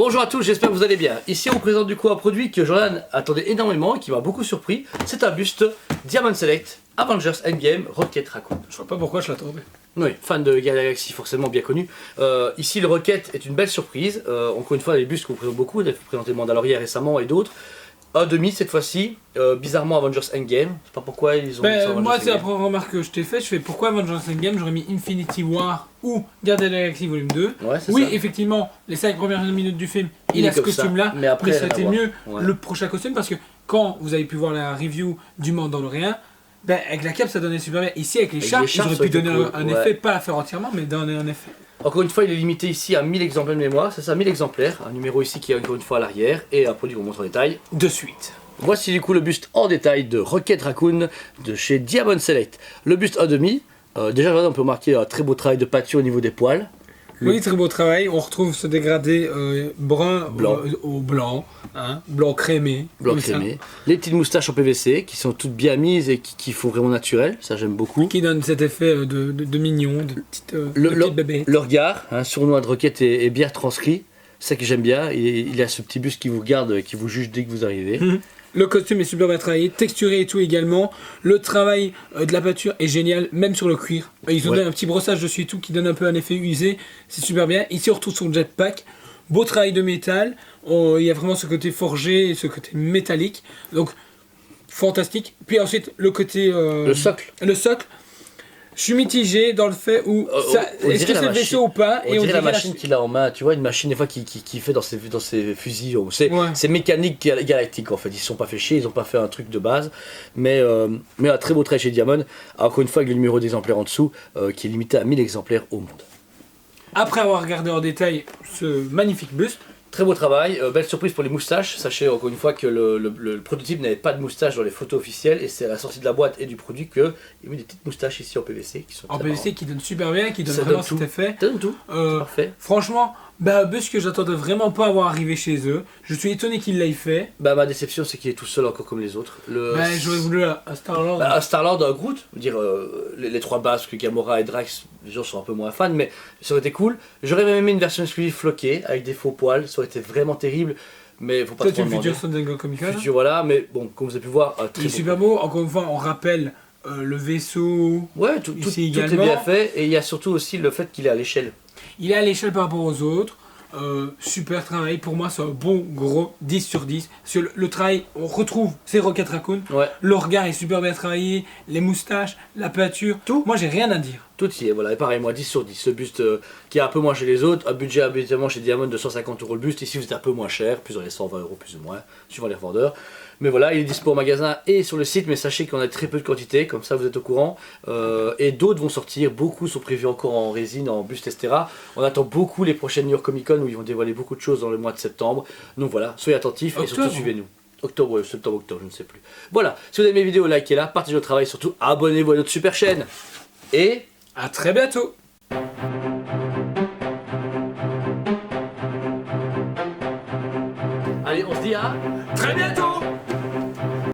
Bonjour à tous, j'espère que vous allez bien. Ici on vous présente du coup un produit que Jordan attendait énormément et qui m'a beaucoup surpris. C'est un buste Diamond Select Avengers Endgame Rocket Raccoon. Je vois pas pourquoi je l'attendais. Oui, fan de Galaxy forcément bien connu. Ici le Rocket est une belle surprise. Encore une fois les bustes qu'on présente beaucoup, on a présenté Mandalorian récemment et d'autres. Un demi cette fois-ci, bizarrement Avengers Endgame, je sais pas pourquoi ils ont mis ça Moi c'est la Endgame. première remarque que je t'ai fait, je fais pourquoi Avengers Endgame, j'aurais mis Infinity War ou Guardians of the Galaxy Volume 2. Ouais, c'est Oui ça. effectivement, les 5 premières minutes du film, il est a ce comme ça, costume là, mais après, ça a été rien à mieux voir. Ouais. le prochain costume parce que quand vous avez pu voir la review du Mandalorian, avec la cape ça donnait super bien. Ici avec les Avec charpes, les charpes, ils ça auraient pu aurait été donner cool, un ouais. effet, pas la faire entièrement, mais donner un effet. Encore une fois il est limité ici à 1000 exemplaires de mémoire, c'est ça 1000 exemplaires, un numéro ici qui est encore une fois à l'arrière et un produit qu'on montre en détail de suite. Voici du coup le buste en détail de Rocket Raccoon de chez Diamond Select. Le buste 1,5, déjà on peut remarquer un très beau travail de pâture au niveau des poils. Oui, très beau travail, on retrouve ce dégradé brun Blanc. au blanc, hein, blanc crémé. Blanc comme ça, crémé. Les petites moustaches en PVC qui sont toutes bien mises et qui font vraiment naturel, ça j'aime beaucoup. qui donne cet effet de mignon, de petite, bébé. Le regard, sournois de Rocket est bien transcrit, c'est ça que j'aime bien. Il a ce petit buste qui vous regarde, qui vous juge dès que vous arrivez. Le costume est super bien travaillé, texturé et tout également. Le travail de la pâture est génial, même sur le cuir. Ils ont Ouais. donné un petit brossage dessus et tout qui donne un peu un effet usé. C'est super bien. Ici on retrouve son jetpack. Beau travail de métal. Il y a vraiment ce côté forgé et ce côté métallique. Donc fantastique. Puis ensuite le côté... Le socle. Le socle. Je suis mitigé dans le fait où... on Est-ce dirait que la c'est le machine. vaisseau ou pas? On dirait la machine qu'il a en main, tu vois, une machine des fois qui fait dans ses fusils. Ouais. C'est mécanique galactique en fait, ils se sont pas fait chier, ils ont pas fait un truc de base, mais un très beau travail chez Diamond, encore une fois avec le numéro d'exemplaires en dessous, qui est limité à 1000 exemplaires au monde. Après avoir regardé en détail ce magnifique buste, Très beau travail, belle surprise pour les moustaches, sachez encore une fois que le prototype n'avait pas de moustache dans les photos officielles, et c'est à la sortie de la boîte et du produit qu'il y a eu des petites moustaches ici en PVC qui sont en très PVC qui donne super bien, qui donne Ça vraiment donne tout. cet effet. marrantes. Ça donne tout, c'est parfait. Franchement, un bus que j'attendais vraiment pas avoir arrivé chez eux. Je suis étonné qu'ils l'aient fait. Ma déception c'est qu'il est tout seul encore comme les autres. J'aurais voulu un Star-Lord. Un Star-Lord, un Groot, je veux dire, les trois bases, que Gamora et Drax, les gens sont un peu moins fans, mais ça aurait été cool. J'aurais même aimé une version exclusive floquée, avec des faux poils, ça aurait été vraiment terrible, mais faut pas Peut-être trop une demander. future San Diego Comic Con. Futur, voilà, mais bon, comme vous avez pu voir, un Il très est beau. super beau. Encore une fois, on rappelle le vaisseau. Ouais, tout Ici est également. bien fait, et il y a surtout aussi le fait qu'il est à l'échelle. Il est à l'échelle par rapport aux autres. Super travail. Pour moi, c'est un bon gros 10 sur 10. Sur le travail, on retrouve ces Rocket Raccoon. Ouais, Le regard est super bien travaillé. Les moustaches, la peinture. Tout. Moi, j'ai rien à dire. tout y est, voilà, et pareil, moi 10 sur 10. Ce buste qui est un peu moins chez les autres, un budget habituellement chez Diamond de 150 € le buste, ici vous êtes un peu moins cher, plus dans les 120 € plus ou moins, suivant les revendeurs. Mais voilà, il est dispo au magasin et sur le site, mais sachez qu'on a très peu de quantité, comme ça vous êtes au courant. Et d'autres vont sortir, beaucoup sont prévus encore en résine, en buste, etc. On attend beaucoup les prochaines New York Comic Con où ils vont dévoiler beaucoup de choses dans le mois de septembre. Donc voilà, soyez attentifs et surtout Octobre. suivez-nous. Octobre, septembre, octobre, je ne sais plus. Voilà, si vous aimez mes vidéos, likez-la, partagez le travail, surtout abonnez-vous à notre super chaîne. Et À très bientôt. allez, on se dit à Très bientôt.